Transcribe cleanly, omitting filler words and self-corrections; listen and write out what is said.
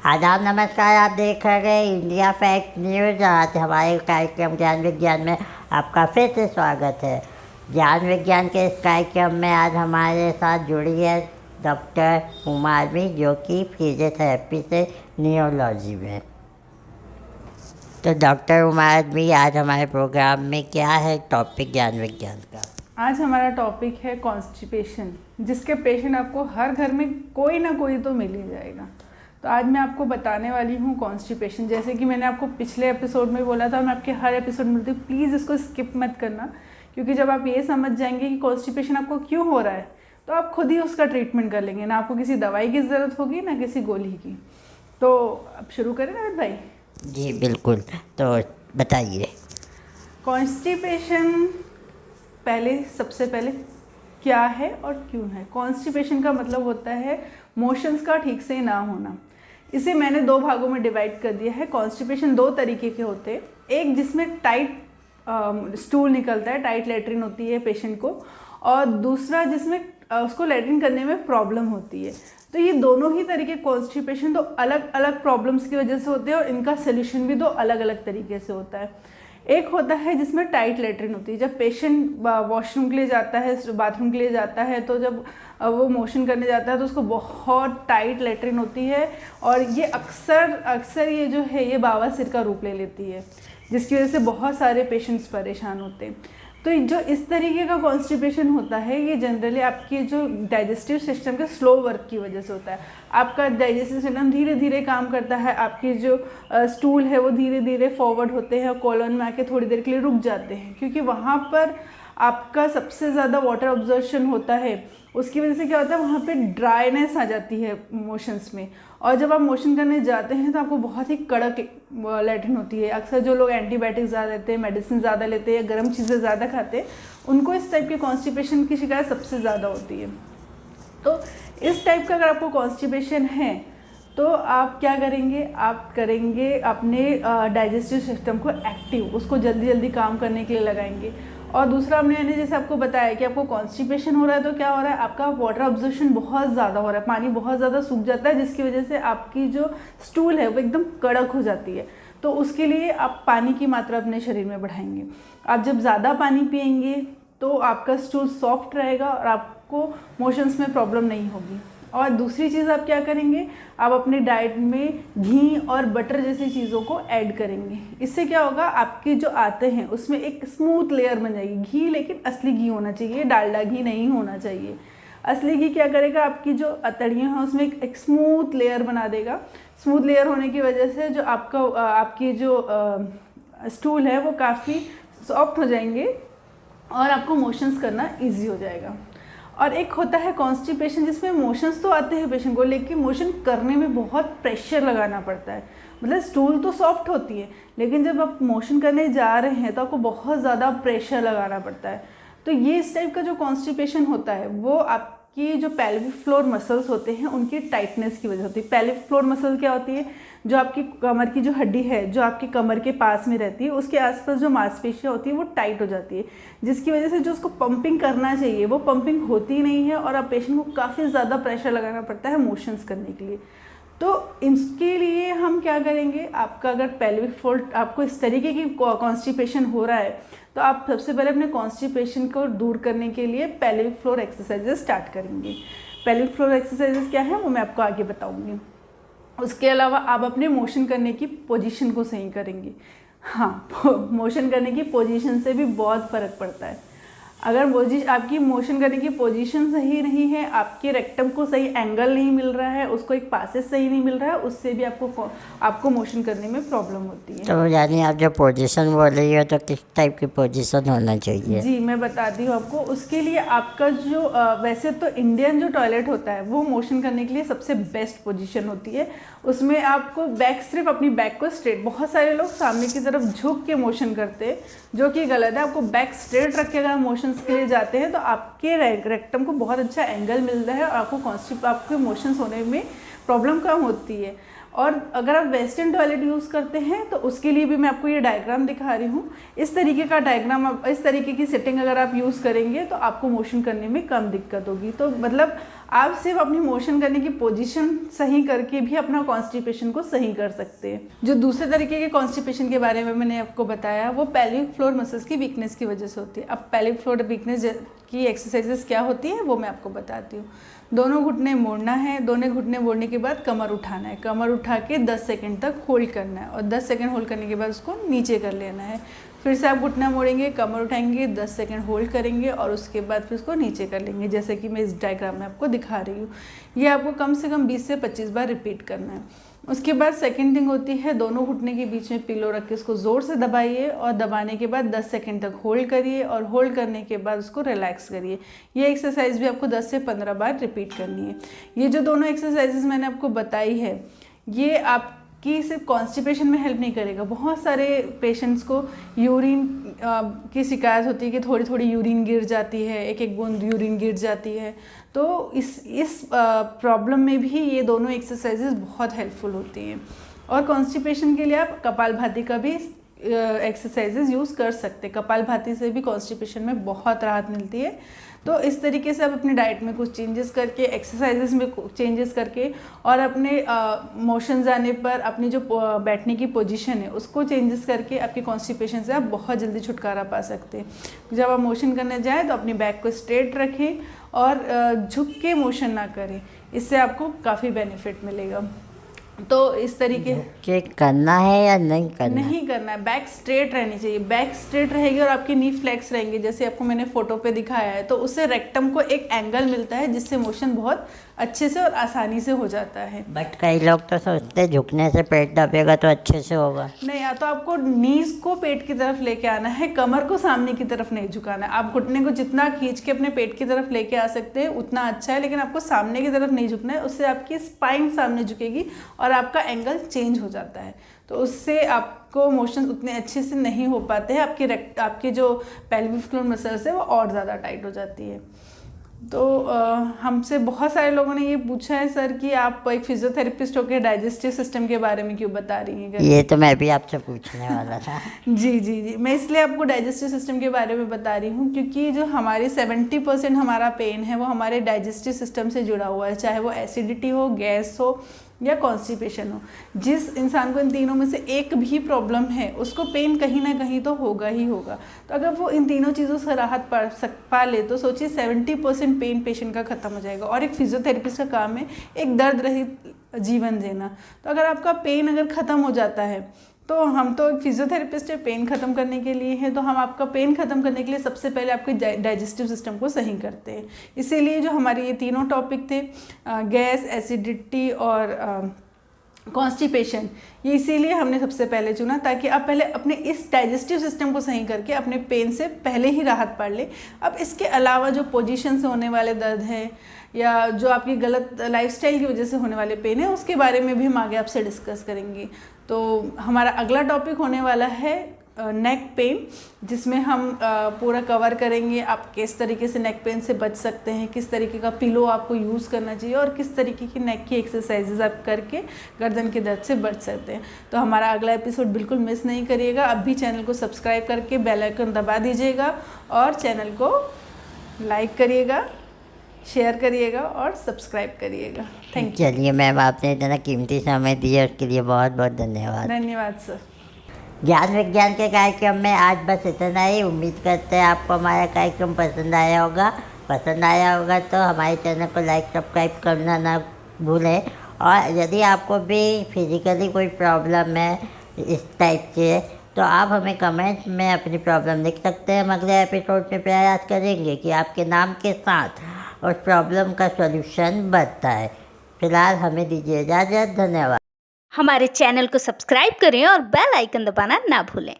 आदाब नमस्कार। आप देख रहे हैं इंडिया फैक्ट न्यूज़। आज हमारे कार्यक्रम ज्ञान विज्ञान में आपका फिर से स्वागत है। ज्ञान विज्ञान के इस कार्यक्रम में आज हमारे साथ जुड़ी है डॉक्टर उमारवी, जो कि फिजियोथेरेपी से न्यूरोलॉजी में। तो डॉक्टर उमारवी, आज हमारे प्रोग्राम में क्या है टॉपिक ज्ञान विज्ञान का? आज हमारा टॉपिक है कॉन्स्टिपेशन, जिसके पेशेंट आपको हर घर में कोई ना कोई तो मिल ही जाएगा। तो आज मैं आपको बताने वाली हूँ कॉन्स्टिपेशन। जैसे कि मैंने आपको पिछले एपिसोड में बोला था, मैं आपके हर एपिसोड में बोलती हूँ प्लीज़ इसको स्किप मत करना, क्योंकि जब आप ये समझ जाएंगे कि कॉन्स्टिपेशन आपको क्यों हो रहा है तो आप खुद ही उसका ट्रीटमेंट कर लेंगे। ना आपको किसी दवाई की ज़रूरत होगी ना किसी गोली की। तो अब शुरू करें ना भाई? जी बिल्कुल, तो बताइए। कॉन्स्टिपेशन सबसे पहले क्या है और क्यों है। कॉन्स्टिपेशन का मतलब होता है मोशंस का ठीक से ना होना। इसे मैंने दो भागों में डिवाइड कर दिया है। कॉन्स्टिपेशन दो तरीके के होते हैं, एक जिसमें टाइट स्टूल निकलता है, टाइट लेटरिन होती है पेशेंट को, और दूसरा जिसमें उसको लेटरिन करने में प्रॉब्लम होती है। तो ये दोनों ही तरीके कॉन्स्टिपेशन दो अलग अलग प्रॉब्लम्स की वजह से होते हैं और इनका सोल्यूशन भी दो अलग अलग तरीके से होता है। एक होता है जिसमें टाइट लेटरिन होती है। जब पेशेंट वॉशरूम के लिए जाता है, बाथरूम के लिए जाता है, तो जब वो मोशन करने जाता है तो उसको बहुत टाइट लेटरिन होती है, और ये अक्सर ये जो है ये बवासीर का रूप ले लेती है, जिसकी वजह से बहुत सारे पेशेंट्स परेशान होते हैं। तो जो इस तरीके का कॉन्स्टिपेशन होता है ये जनरली आपके जो डाइजेस्टिव सिस्टम के स्लो वर्क की वजह से होता है। आपका डाइजेस्टिव सिस्टम धीरे धीरे काम करता है, आपकी जो स्टूल है वो धीरे धीरे फॉरवर्ड होते हैं और कॉलन में आके थोड़ी देर के लिए रुक जाते हैं, क्योंकि वहाँ पर आपका सबसे ज़्यादा वाटर ऑब्जर्शन होता है। उसकी वजह से क्या होता है, वहाँ पे ड्राइनेस आ जाती है मोशंस में, और जब आप मोशन करने जाते हैं तो आपको बहुत ही कड़क लेटरिन होती है। अक्सर जो लोग एंटीबायोटिक ज़्यादा लेते हैं, मेडिसिन ज़्यादा लेते हैं या गर्म चीज़ें ज़्यादा खाते हैं, उनको इस टाइप के कॉन्स्टिपेशन की शिकायत सबसे ज़्यादा होती है। तो इस टाइप का अगर आपको कॉन्स्टिपेशन है तो आप क्या करेंगे, आप करेंगे अपने डाइजेस्टिव सिस्टम को एक्टिव, उसको जल्दी जल्दी काम करने के लिए लगाएंगे। और दूसरा मैंने जैसे आपको बताया कि आपको कॉन्स्टिपेशन हो रहा है तो क्या हो रहा है, आपका वाटर ऑब्जर्शन बहुत ज़्यादा हो रहा है, पानी बहुत ज़्यादा सूख जाता है, जिसकी वजह से आपकी जो स्टूल है वो एकदम कड़क हो जाती है। तो उसके लिए आप पानी की मात्रा अपने शरीर में बढ़ाएंगे। आप जब ज़्यादा पानी पिएंगे तो आपका स्टूल सॉफ्ट रहेगा और आपको मोशंस में प्रॉब्लम नहीं होगी। और दूसरी चीज़ आप क्या करेंगे, आप अपने डाइट में घी और बटर जैसी चीज़ों को ऐड करेंगे। इससे क्या होगा, आपके जो आते हैं उसमें एक स्मूथ लेयर बन जाएगी। घी लेकिन असली घी होना चाहिए, डालडा घी नहीं होना चाहिए। असली घी क्या करेगा, आपकी जो अतड़ियाँ हैं उसमें एक स्मूथ लेयर बना देगा। स्मूथ लेयर होने की वजह से जो आपकी जो स्टूल है वो काफ़ी सॉफ्ट हो जाएंगे और आपको मोशंस करना ईजी हो जाएगा। और एक होता है कॉन्स्टिपेशन जिसमें मोशंस तो आते हैं पेशेंट को, लेकिन मोशन करने में बहुत प्रेशर लगाना पड़ता है। मतलब स्टूल तो सॉफ्ट होती है, लेकिन जब आप मोशन करने जा रहे हैं तो आपको बहुत ज़्यादा प्रेशर लगाना पड़ता है। तो ये इस टाइप का जो कॉन्स्टिपेशन होता है वो आपकी जो पेल्विक फ्लोर मसल्स होते हैं उनकी टाइटनेस की वजह होती है। पेल्विक फ्लोर मसल क्या होती है, जो आपकी कमर की जो हड्डी है जो आपकी कमर के पास में रहती है, उसके आसपास जो मांसपेशियाँ होती है वो टाइट हो जाती है, जिसकी वजह से जो उसको पंपिंग करना चाहिए वो पंपिंग होती नहीं है, और आप पेशेंट को काफ़ी ज़्यादा प्रेशर लगाना पड़ता है मोशंस करने के लिए। तो इसके लिए हम क्या करेंगे, आपका अगर पेल्विक फ्लोर आपको इस तरीके की कॉन्स्टिपेशन हो रहा है तो आप सबसे पहले अपने कॉन्स्टिपेशन को दूर करने के लिए पेल्विक फ्लोर एक्सरसाइजेस स्टार्ट करेंगे। पेल्विक फ्लोर एक्सरसाइजेस क्या है वो मैं आपको आगे बताऊंगी। उसके अलावा आप अपने मोशन करने की पोजीशन को सही करेंगे। हाँ, मोशन करने की पोजीशन से भी बहुत फ़र्क पड़ता है। अगर आपकी मोशन करने की पोजीशन सही नहीं है, आपके रेक्टम को सही एंगल नहीं मिल रहा है, उसको एक पासेस सही नहीं मिल रहा है, उससे भी आपको मोशन करने में प्रॉब्लम होती है। तो यानी आप जो पोजीशन बोल रही हो तो किस टाइप की पोजीशन होना चाहिए? जी मैं बताती हूँ आपको। उसके लिए आपका जो वैसे तो इंडियन जो टॉयलेट होता है वो मोशन करने के लिए सबसे बेस्ट पोजीशन होती है। उसमें आपको सिर्फ अपनी बैक को स्ट्रेट, बहुत सारे लोग सामने की तरफ झुक के मोशन करते हैं जो कि गलत है। आपको बैक स्ट्रेट रख के अगर मोशन के लिए जाते हैं तो आपके रेक्टम को बहुत अच्छा एंगल मिलता है और आपको मोशंस होने में प्रॉब्लम कम होती है। और अगर आप वेस्टर्न टॉयलेट यूज़ करते हैं तो उसके लिए भी मैं आपको ये डायग्राम दिखा रही हूँ। इस तरीके का डायग्राम, इस तरीके की सेटिंग अगर आप यूज़ करेंगे तो आपको मोशन करने में कम दिक्कत होगी। तो मतलब आप सिर्फ अपनी मोशन करने की पोजीशन सही करके भी अपना कॉन्स्टिपेशन को सही कर सकते हैं। जो दूसरे तरीके के कॉन्स्टिपेशन के बारे में मैंने आपको बताया वो पेल्विक फ्लोर मसल्स की वीकनेस की वजह से होती है। अब पेल्विक फ्लोर वीकनेस की एक्सरसाइजेस क्या होती है वो मैं आपको बताती हूँ। दोनों घुटने मोड़ना है, दोनों घुटने मोड़ने के बाद कमर उठाना है, कमर उठा के 10 सेकंड तक होल्ड करना है और 10 सेकंड होल्ड करने के बाद उसको नीचे कर लेना है। फिर से आप घुटना मोड़ेंगे, कमर उठाएंगे, 10 सेकंड होल्ड करेंगे और उसके बाद फिर उसको नीचे कर लेंगे, जैसे कि मैं इस डायग्राम में आपको दिखा रही हूँ। ये आपको कम से कम 20 से 25 बार रिपीट करना है। उसके बाद सेकंड थिंग होती है, दोनों घुटने के बीच में पिलो रख के उसको ज़ोर से दबाइए और दबाने के बाद 10 सेकंड तक होल्ड करिए और होल्ड करने के बाद उसको रिलैक्स करिए। ये एक्सरसाइज भी आपको 10 से 15 बार रिपीट करनी है। ये जो दोनों एक्सरसाइजेज मैंने आपको बताई है ये आपकी सिर्फ कॉन्स्टिपेशन में हेल्प नहीं करेगा। बहुत सारे पेशेंट्स को यूरिन की शिकायत होती है कि थोड़ी थोड़ी यूरिन गिर जाती है, एक एक बूंद यूरिन गिर जाती है। तो इस प्रॉब्लम में भी ये दोनों एक्सरसाइजेज बहुत हेल्पफुल होती हैं। और कॉन्स्टिपेशन के लिए आप कपालभाति का भी एक्सरसाइजेज यूज़ कर सकते हैं। कपालभाति से भी कॉन्स्टिपेशन में बहुत राहत मिलती है। तो इस तरीके से आप अपनी डाइट में कुछ चेंजेस करके, एक्सरसाइजेज में चेंजेस करके और अपने मोशंस आने पर अपनी जो बैठने की पोजीशन है उसको चेंजेस करके आपके कॉन्स्टिपेशन से आप बहुत जल्दी छुटकारा पा सकते हैं। जब आप मोशन करने जाएँ तो अपनी बैक को स्ट्रेट रखें और झुक के मोशन ना करें, इससे आपको काफ़ी बेनिफिट मिलेगा। तो इस तरीके के करना है या नहीं करना? नहीं करना है, बैक स्ट्रेट रहनी चाहिए। बैक स्ट्रेट रहेगी और आपकी नी फ्लेक्स रहेंगे, जैसे आपको मैंने फोटो पे दिखाया है। तो उससे रेक्टम को एक एंगल मिलता है जिससे मोशन बहुत अच्छे से और आसानी से हो जाता है। बट कई लोग तो सोचते हैं झुकने से पेट दबेगा तो अच्छे से होगा। नहीं, या तो आपको नीज को पेट की तरफ लेके आना है, कमर को सामने की तरफ नहीं झुकाना है। आप घुटने को जितना खींच के अपने पेट की तरफ लेके आ सकते हैं उतना अच्छा है, लेकिन आपको सामने की तरफ नहीं झुकना है। उससे आपकी स्पाइन सामने झुकेगी और आपका एंगल चेंज हो जाता है। तो उससे आपको मोशन उतने अच्छे से नहीं हो पाते हैं। आपके जो पेल्विक फ्लोर मसल्स है वो और ज़्यादा टाइट हो जाती है। तो हमसे बहुत सारे लोगों ने ये पूछा है सर कि आप एक फिजियोथेरेपिस्ट होकर डाइजेस्टिव सिस्टम के बारे में क्यों बता रही हैं? ये तो मैं भी आपसे पूछने वाला था। जी, मैं इसलिए आपको डाइजेस्टिव सिस्टम के बारे में बता रही हूँ क्योंकि जो हमारे 70% हमारा पेन है वो हमारे डाइजेस्टिव सिस्टम से जुड़ा हुआ है, चाहे वो एसिडिटी हो, गैस हो या कॉन्स्टिपेशन हो। जिस इंसान को इन तीनों में से एक भी प्रॉब्लम है उसको पेन कहीं ना कहीं तो होगा ही होगा। तो अगर वो इन तीनों चीज़ों से राहत पा ले तो सोचिए 70% पेन पेशेंट का ख़त्म हो जाएगा। और एक फिजियोथेरेपिस्ट का काम है एक दर्द रहित जीवन जीना। तो अगर आपका पेन अगर ख़त्म हो जाता है तो हम तो एक फिजियोथेरेपिस्ट है, पेन ख़त्म करने के लिए है। तो हम आपका पेन ख़त्म करने के लिए सबसे पहले आपके डाइजेस्टिव सिस्टम को सही करते हैं। इसीलिए जो हमारे ये तीनों टॉपिक थे, गैस, एसिडिटी और कॉन्स्टिपेशन, ये इसीलिए हमने सबसे पहले चुना ताकि आप पहले अपने इस डाइजेस्टिव सिस्टम को सही करके अपने पेन से पहले ही राहत पा ले। अब इसके अलावा जो पोजीशन से होने वाले दर्द हैं या जो आपकी गलत लाइफस्टाइल की वजह से होने वाले पेन है उसके बारे में भी हम आगे आपसे डिस्कस करेंगे। तो हमारा अगला टॉपिक होने वाला है नेक पेन, जिसमें हम पूरा कवर करेंगे आप किस तरीके से नेक पेन से बच सकते हैं, किस तरीके का पिलो आपको यूज़ करना चाहिए और किस तरीके की नेक की एक्सरसाइजेज आप करके गर्दन के दर्द से बच सकते हैं। तो हमारा अगला एपिसोड बिल्कुल मिस नहीं करिएगा। अब भी चैनल को सब्सक्राइब करके बेल आइकन दबा दीजिएगा और चैनल को लाइक करिएगा, शेयर करिएगा और सब्सक्राइब करिएगा। Thank you. चलिए मैम, आपने इतना कीमती समय दिया उसके लिए बहुत बहुत धन्यवाद। धन्यवाद सर। ज्ञान विज्ञान के कार्यक्रम में आज बस इतना ही। उम्मीद करते हैं आपको हमारा कार्यक्रम पसंद आया होगा। पसंद आया होगा तो हमारे चैनल को लाइक सब्सक्राइब करना ना भूलें। और यदि आपको भी फिजिकली कोई प्रॉब्लम है इस टाइप से तो आप हमें कमेंट्स में अपनी प्रॉब्लम लिख सकते हैं। हम अगले एपिसोड में प्रयास करेंगे कि आपके नाम के साथ उस प्रॉब्लम का सॉल्यूशन बनता है। फिलहाल हमें दीजिए इजाज़त। धन्यवाद। हमारे चैनल को सब्सक्राइब करें और बेल आइकन दबाना ना भूलें।